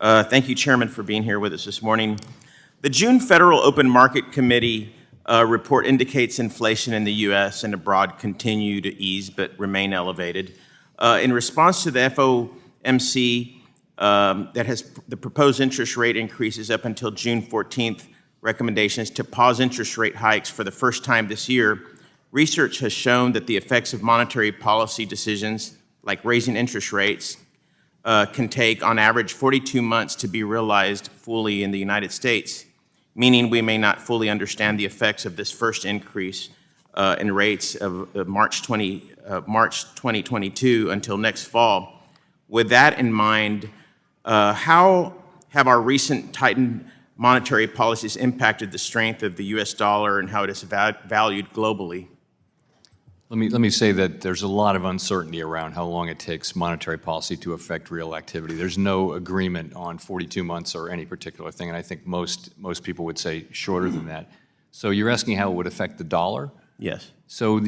Thank you, Chairman, for being here with us this morning. The June Federal Open Market Committee report indicates inflation in the U.S. and abroad continue to ease but remain elevated. In response to the FOMC that has the proposed interest rate increases up until June 14th recommendations to pause interest rate hikes for the first time this year, research has shown that the effects of monetary policy decisions, like raising interest rates, can take, on average, 42 months to be realized fully in the United States, meaning we may not fully understand the effects of this first increase in rates of March 2022 until next fall. With that in mind, how have our recent tightened monetary policies impacted the strength of the U.S. dollar and how it is valued globally? Let me say that there's a lot of uncertainty around how long it takes monetary policy to affect real activity. There's no agreement on 42 months or any particular thing, and I think most people would say shorter than that. So you're asking how it would affect the dollar? Yes. So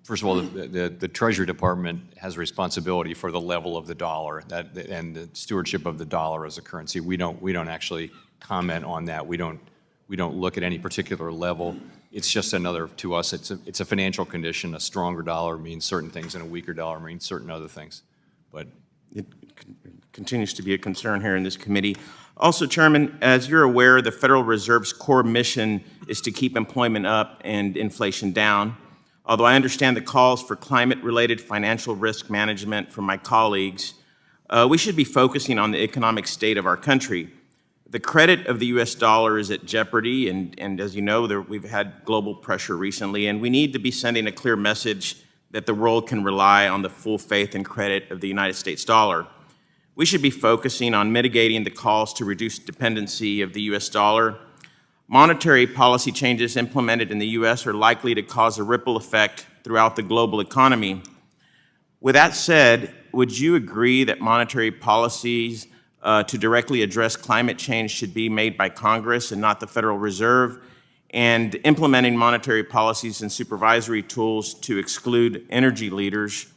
first of all, the Treasury Department has responsibility for the level of the dollar and the stewardship of the dollar as a currency. We don't actually comment on that. We don't look at any particular level. It's just another, to us, it's a financial condition. A stronger dollar means certain things, and a weaker dollar means certain other things. But it continues to be a concern here in this committee. Also, Chairman, as you're aware, the Federal Reserve's core mission is to keep employment up and inflation down. Although I understand the calls for climate-related financial risk management from my colleagues, we should be focusing on the economic state of our country. The credit of the U.S. dollar is at jeopardy, and as you know, we've had global pressure recently, and we need to be sending a clear message that the world can rely on the full faith and credit of the United States dollar. We should be focusing on mitigating the calls to reduce dependency of the U.S. dollar. Monetary policy changes implemented in the U.S. are likely to cause a ripple effect throughout the global economy. With that said, would you agree that monetary policies to directly address climate change should be made by Congress and not the Federal Reserve, and implementing monetary policies and supervisory tools to exclude energy leaders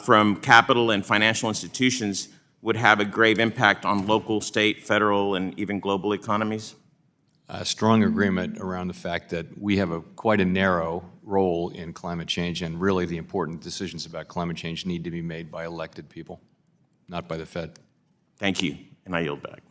from capital and financial institutions would have a grave impact on local, state, federal, and even global economies? A strong agreement around the fact that we have quite a narrow role in climate change, and really the important decisions about climate change need to be made by elected people, not by the Fed. Thank you, and I yield back.